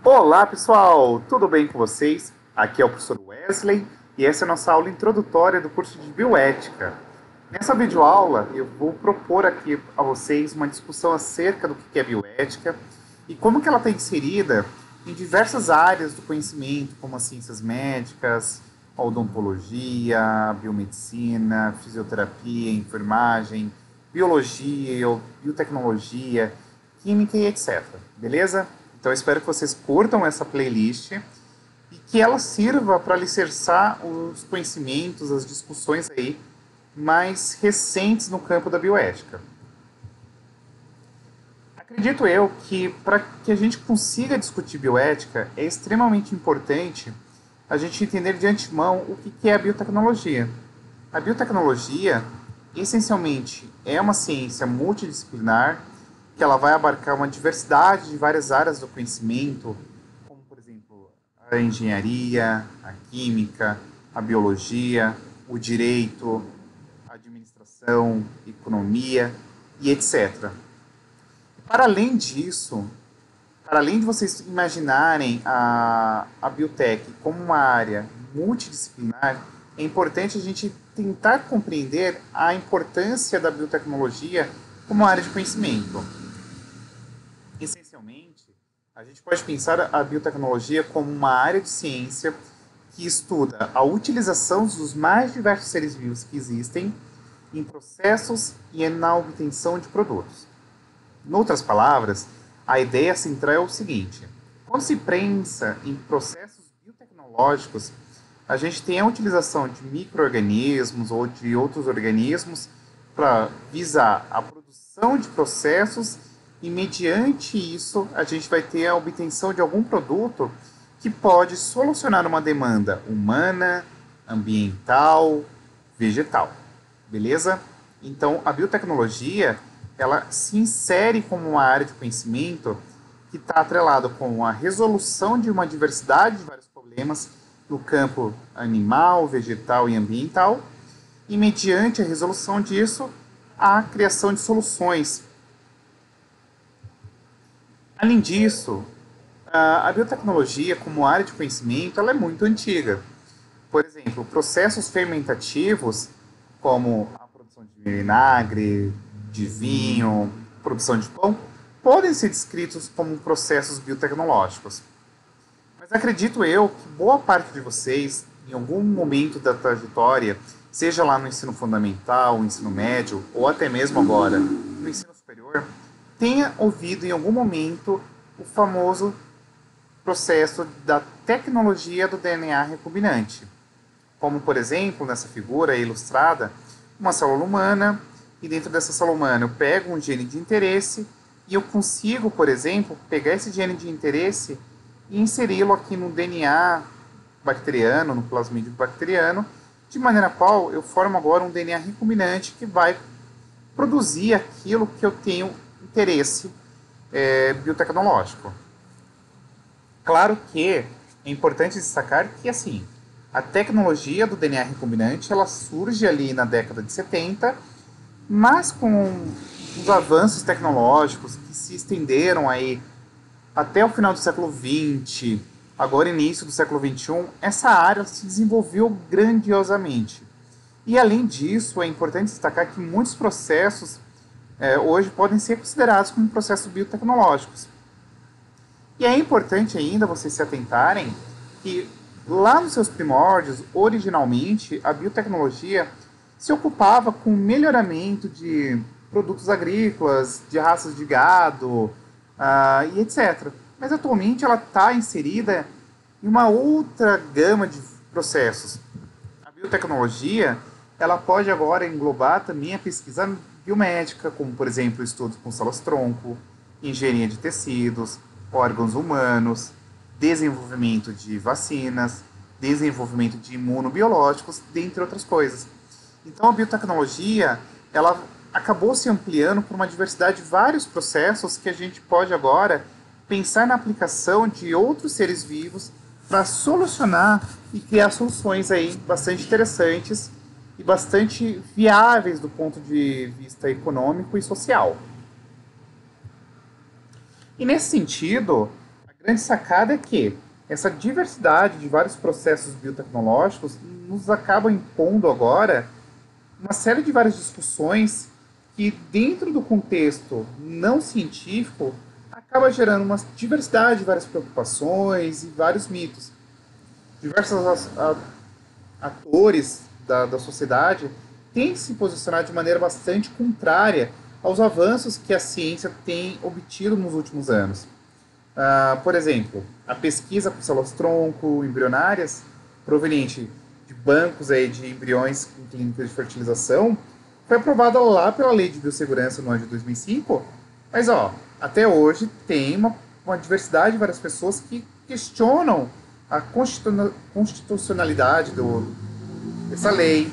Olá pessoal, tudo bem com vocês? Aqui é o professor Wesley e essa é a nossa aula introdutória do curso de Bioética. Nessa videoaula eu vou propor aqui a vocês uma discussão acerca do que é bioética e como que ela está inserida em diversas áreas do conhecimento, como as ciências médicas, a odontologia, a biomedicina, fisioterapia, enfermagem, biologia, biotecnologia, química e etc. Beleza? Então eu espero que vocês curtam essa playlist e que ela sirva para alicerçar os conhecimentos, as discussões aí mais recentes no campo da bioética. Acredito eu que para que a gente consiga discutir bioética é extremamente importante a gente entender de antemão o que é a biotecnologia. A biotecnologia, essencialmente, é uma ciência multidisciplinar que ela vai abarcar uma diversidade de várias áreas do conhecimento, como, por exemplo, a engenharia, a química, a biologia, o direito, a administração, economia e etc. Para além disso, para além de vocês imaginarem a biotech como uma área multidisciplinar, é importante a gente tentar compreender a importância da biotecnologia como área de conhecimento. Essencialmente, a gente pode pensar a biotecnologia como uma área de ciência que estuda a utilização dos mais diversos seres vivos que existem em processos e na obtenção de produtos. Em outras palavras, a ideia central é o seguinte: quando se pensa em processos biotecnológicos, a gente tem a utilização de micro-organismos ou de outros organismos para visar a produção de processos e, mediante isso, a gente vai ter a obtenção de algum produto que pode solucionar uma demanda humana, ambiental, vegetal. Beleza? Então, a biotecnologia ela se insere como uma área de conhecimento que está atrelado com a resolução de uma diversidade de vários problemas no campo animal, vegetal e ambiental, e mediante a resolução disso, a criação de soluções. Além disso, a biotecnologia como área de conhecimento ela é muito antiga. Por exemplo, processos fermentativos, como a produção de vinagre, de vinho, produção de pão, podem ser descritos como processos biotecnológicos. Mas acredito eu que boa parte de vocês, em algum momento da trajetória, seja lá no ensino fundamental, ensino médio, ou até mesmo agora no ensino superior, tenha ouvido em algum momento o famoso processo da tecnologia do DNA recombinante. Como, por exemplo, nessa figura ilustrada, uma célula humana, e dentro dessa célula humana eu pego um gene de interesse e eu consigo, por exemplo, pegar esse gene de interesse e inseri-lo aqui no DNA bacteriano, no plasmídio bacteriano, de maneira qual eu formo agora um DNA recombinante que vai produzir aquilo que eu tenho interesse biotecnológico. Claro que é importante destacar que, assim, a tecnologia do DNA recombinante ela surge ali na década de 70, mas com os avanços tecnológicos que se estenderam aí até o final do século XX, agora início do século XXI, essa área se desenvolveu grandiosamente. E além disso, é importante destacar que muitos processos hoje podem ser considerados como processos biotecnológicos. E é importante ainda vocês se atentarem que lá nos seus primórdios, originalmente, a biotecnologia se ocupava com o melhoramento de produtos agrícolas, de raças de gado e etc. Mas atualmente ela está inserida em uma outra gama de processos. A biotecnologia ela pode agora englobar também a pesquisa biomédica, como por exemplo estudos com células-tronco, engenharia de tecidos, órgãos humanos, desenvolvimento de vacinas, desenvolvimento de imunobiológicos, dentre outras coisas. Então a biotecnologia ela acabou se ampliando por uma diversidade de vários processos que a gente pode agora pensar na aplicação de outros seres vivos para solucionar e criar soluções aí bastante interessantes e bastante viáveis do ponto de vista econômico e social. E nesse sentido, grande sacada é que essa diversidade de vários processos biotecnológicos nos acaba impondo agora uma série de várias discussões que, dentro do contexto não científico, acaba gerando uma diversidade de várias preocupações e vários mitos. Diversos atores da sociedade têm se posicionado de maneira bastante contrária aos avanços que a ciência tem obtido nos últimos anos. Por exemplo, a pesquisa com células-tronco embrionárias, proveniente de bancos aí de embriões em clínicas de fertilização, foi aprovada lá pela Lei de Biossegurança no ano de 2005, mas até hoje tem uma diversidade de várias pessoas que questionam a constitucionalidade dessa lei,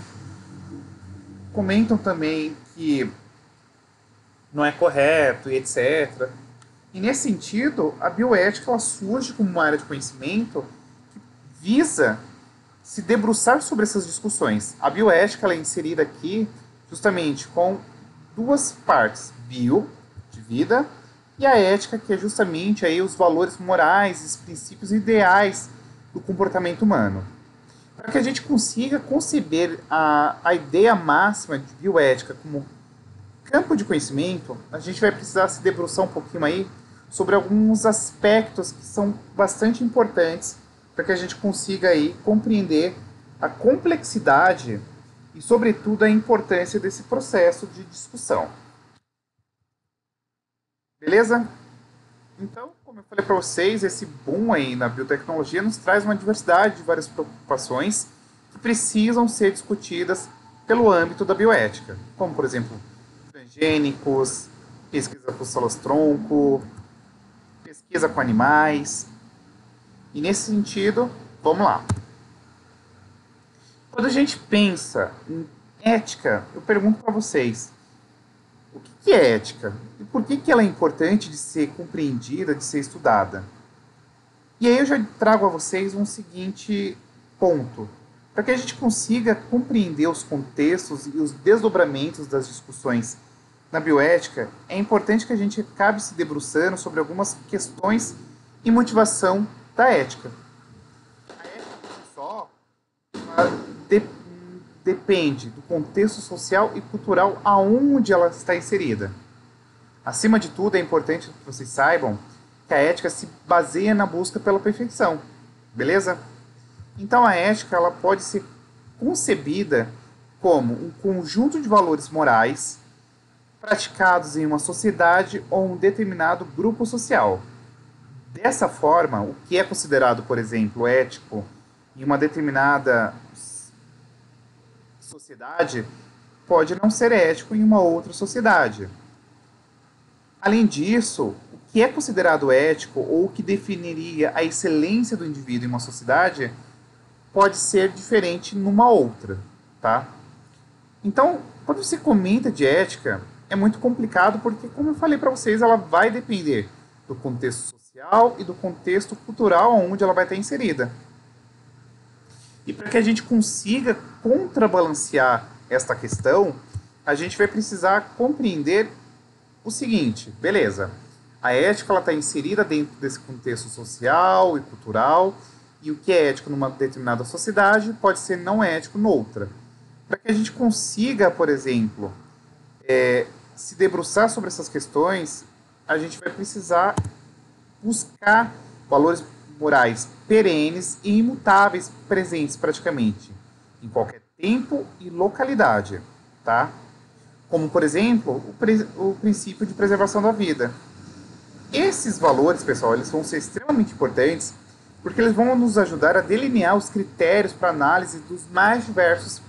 comentam também que não é correto e etc. E nesse sentido, a bioética ela surge como uma área de conhecimento que visa se debruçar sobre essas discussões. A bioética ela é inserida aqui justamente com duas partes, bio, de vida, e a ética, que é justamente aí os valores morais, os princípios ideais do comportamento humano. Para que a gente consiga conceber a ideia máxima de bioética como campo de conhecimento, a gente vai precisar se debruçar um pouquinho aí sobre alguns aspectos que são bastante importantes para que a gente consiga aí compreender a complexidade e, sobretudo, a importância desse processo de discussão. Beleza? Então, como eu falei para vocês, esse boom aí na biotecnologia nos traz uma diversidade de várias preocupações que precisam ser discutidas pelo âmbito da bioética, como, por exemplo, transgênicos, pesquisa com células-tronco, pesquisa com animais. E nesse sentido, vamos lá. Quando a gente pensa em ética, eu pergunto para vocês, o que é ética? E por que ela é importante de ser compreendida, de ser estudada? E aí eu já trago a vocês um seguinte ponto. Para que a gente consiga compreender os contextos e os desdobramentos das discussões na bioética, é importante que a gente acabe se debruçando sobre algumas questões e motivação da ética. A ética por si só depende do contexto social e cultural aonde ela está inserida. Acima de tudo, é importante que vocês saibam que a ética se baseia na busca pela perfeição, beleza? Então a ética ela pode ser concebida como um conjunto de valores morais praticados em uma sociedade ou um determinado grupo social. Dessa forma, o que é considerado, por exemplo, ético em uma determinada sociedade pode não ser ético em uma outra sociedade. Além disso, o que é considerado ético ou o que definiria a excelência do indivíduo em uma sociedade pode ser diferente numa outra, tá? Então, quando se comenta de ética, é muito complicado porque, como eu falei para vocês, ela vai depender do contexto social e do contexto cultural onde ela vai estar inserida. E para que a gente consiga contrabalancear esta questão, a gente vai precisar compreender o seguinte, beleza, a ética está inserida dentro desse contexto social e cultural, e o que é ético numa determinada sociedade pode ser não ético noutra. Para que a gente consiga, por exemplo, se debruçar sobre essas questões, a gente vai precisar buscar valores morais perenes e imutáveis presentes praticamente em qualquer tempo e localidade, tá? Como, por exemplo, o princípio de preservação da vida. Esses valores, pessoal, eles vão ser extremamente importantes porque eles vão nos ajudar a delinear os critérios para análise dos mais diversos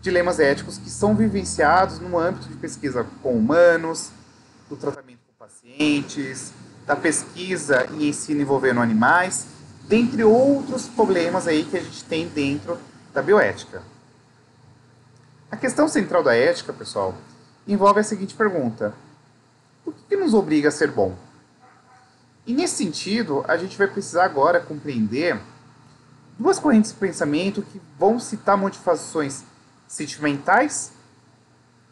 dilemas éticos que são vivenciados no âmbito de pesquisa com humanos, do tratamento com pacientes, da pesquisa e ensino envolvendo animais, dentre outros problemas aí que a gente tem dentro da bioética. A questão central da ética, pessoal, envolve a seguinte pergunta: o que nos obriga a ser bom? E nesse sentido, a gente vai precisar agora compreender duas correntes de pensamento que vão citar motivações sentimentais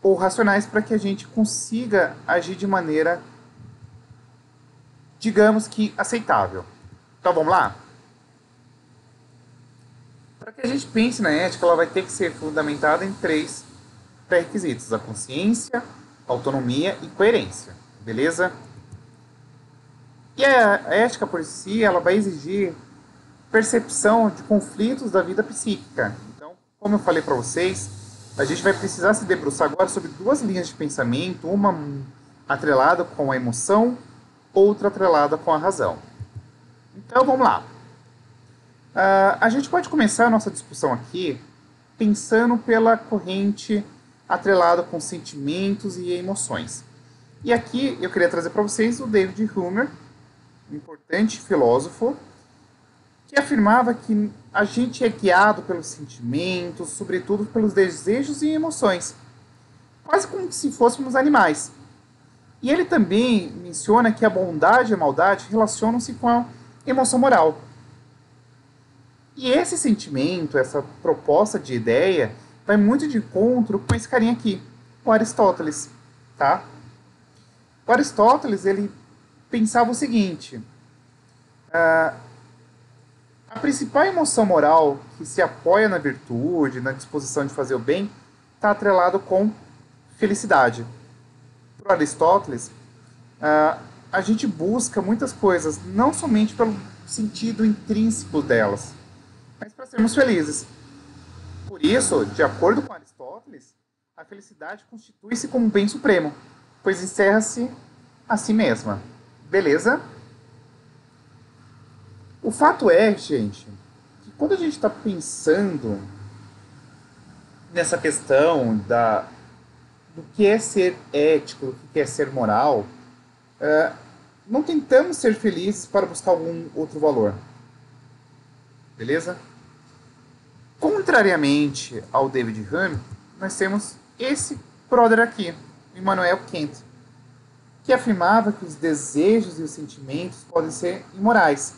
ou racionais para que a gente consiga agir de maneira digamos que aceitável. Então vamos lá? Para que a gente pense na ética, ela vai ter que ser fundamentada em 3 pré-requisitos: a consciência, a autonomia e coerência. Beleza? E a ética por si, ela vai exigir percepção de conflitos da vida psíquica. Então, como eu falei para vocês, a gente vai precisar se debruçar agora sobre 2 linhas de pensamento, uma atrelada com a emoção, outra atrelada com a razão. Então, vamos lá. A gente pode começar a nossa discussão aqui pensando pela corrente atrelada com sentimentos e emoções. E aqui eu queria trazer para vocês o David Hume, um importante filósofo, que afirmava que a gente é guiado pelos sentimentos, sobretudo pelos desejos e emoções, quase como se fôssemos animais. E ele também menciona que a bondade e a maldade relacionam-se com a emoção moral. E esse sentimento, essa proposta de ideia, vai muito de encontro com esse carinha aqui, o Aristóteles, tá? O Aristóteles, ele pensava o seguinte: a principal emoção moral que se apoia na virtude, na disposição de fazer o bem, está atrelado com felicidade. Para Aristóteles, a gente busca muitas coisas, não somente pelo sentido intrínseco delas, mas para sermos felizes. Por isso, de acordo com Aristóteles, a felicidade constitui-se como um bem supremo, pois encerra-se a si mesma. Beleza? O fato é, gente, que quando a gente está pensando nessa questão do que é ser ético, do que é ser moral, não tentamos ser felizes para buscar algum outro valor. Beleza? Contrariamente ao David Hume, nós temos esse brother aqui, Immanuel Kant, que afirmava que os desejos e os sentimentos podem ser imorais.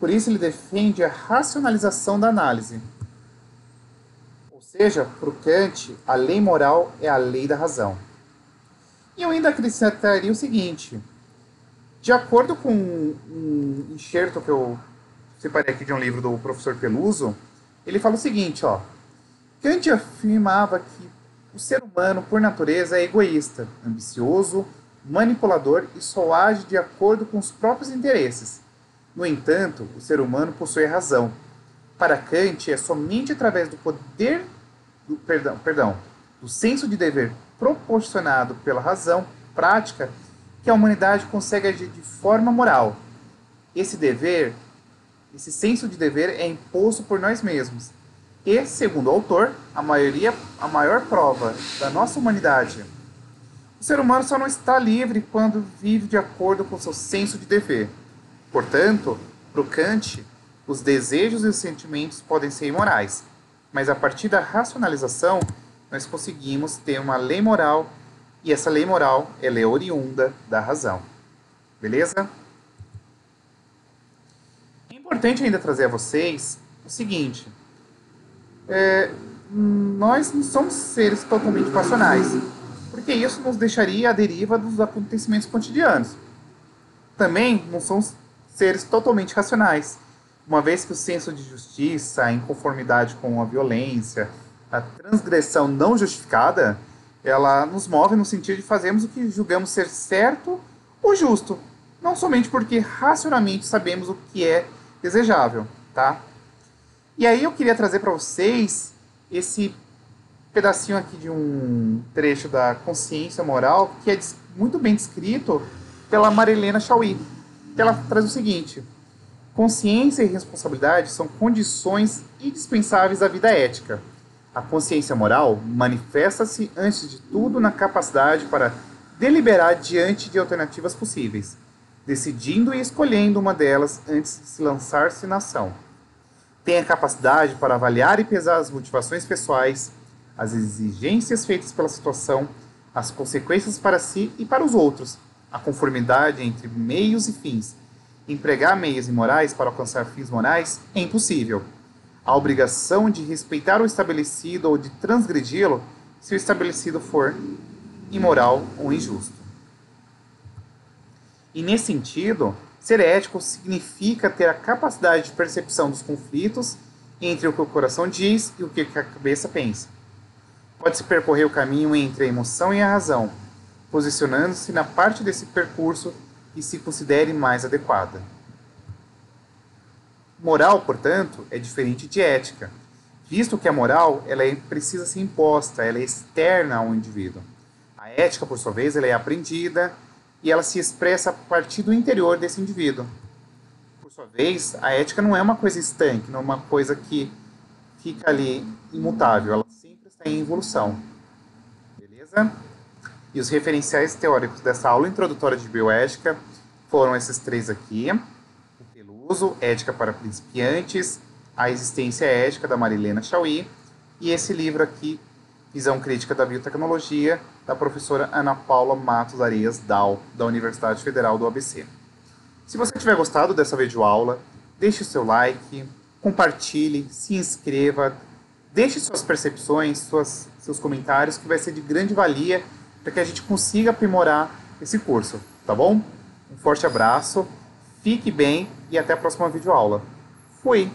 Por isso ele defende a racionalização da análise. Ou seja, para o Kant, a lei moral é a lei da razão. E eu ainda acrescentaria o seguinte: de acordo com um enxerto que eu separei aqui de um livro do professor Peluso, ele fala o seguinte, ó: Kant afirmava que o ser humano, por natureza, é egoísta, ambicioso, manipulador e só age de acordo com os próprios interesses. No entanto, o ser humano possui razão. Para Kant, é somente através do poder do senso de dever proporcionado pela razão prática que a humanidade consegue agir de forma moral. Esse senso de dever é imposto por nós mesmos. E, segundo o autor, a maior prova da nossa humanidade. O ser humano só não está livre quando vive de acordo com seu senso de dever. Portanto, para o Kant, os desejos e os sentimentos podem ser imorais, mas a partir da racionalização, nós conseguimos ter uma lei moral, e essa lei moral ela é oriunda da razão. Beleza? É importante ainda trazer a vocês o seguinte: nós não somos seres totalmente passionais, porque isso nos deixaria à deriva dos acontecimentos cotidianos. Também não somos seres totalmente racionais, uma vez que o senso de justiça, a inconformidade com a violência, a transgressão não justificada, ela nos move no sentido de fazermos o que julgamos ser certo ou justo, não somente porque racionalmente sabemos o que é desejável, tá? E aí eu queria trazer para vocês esse pedacinho aqui de um trecho da Consciência Moral, que é muito bem descrito pela Marilena Chauí, que ela traz o seguinte: consciência e responsabilidade são condições indispensáveis à vida ética. A consciência moral manifesta-se, antes de tudo, na capacidade para deliberar diante de alternativas possíveis, decidindo e escolhendo uma delas antes de se lançar-se na ação. Tem a capacidade para avaliar e pesar as motivações pessoais, as exigências feitas pela situação, as consequências para si e para os outros, a conformidade entre meios e fins. Empregar meios imorais para alcançar fins morais é impossível. A obrigação de respeitar o estabelecido ou de transgredi-lo se o estabelecido for imoral ou injusto. E nesse sentido, ser ético significa ter a capacidade de percepção dos conflitos entre o que o coração diz e o que a cabeça pensa. Pode-se percorrer o caminho entre a emoção e a razão, posicionando-se na parte desse percurso que se considere mais adequada. Moral, portanto, é diferente de ética, visto que a moral precisa ser imposta, ela é externa ao indivíduo. A ética, por sua vez, ela é aprendida e ela se expressa a partir do interior desse indivíduo. Por sua vez, a ética não é uma coisa estanque, não é uma coisa que fica ali imutável, ela sempre está em evolução. Beleza? E os referenciais teóricos dessa aula introdutória de bioética foram esses 3 aqui: o Peluso, Ética para Principiantes, A Existência Ética, da Marilena Chauí, e esse livro aqui, Visão Crítica da Biotecnologia, da professora Ana Paula Matos Arias Dal, da Universidade Federal do ABC. Se você tiver gostado dessa videoaula, deixe o seu like, compartilhe, se inscreva, deixe suas percepções, seus comentários, que vai ser de grande valia para que a gente consiga aprimorar esse curso, tá bom? Um forte abraço, fique bem e até a próxima videoaula. Fui!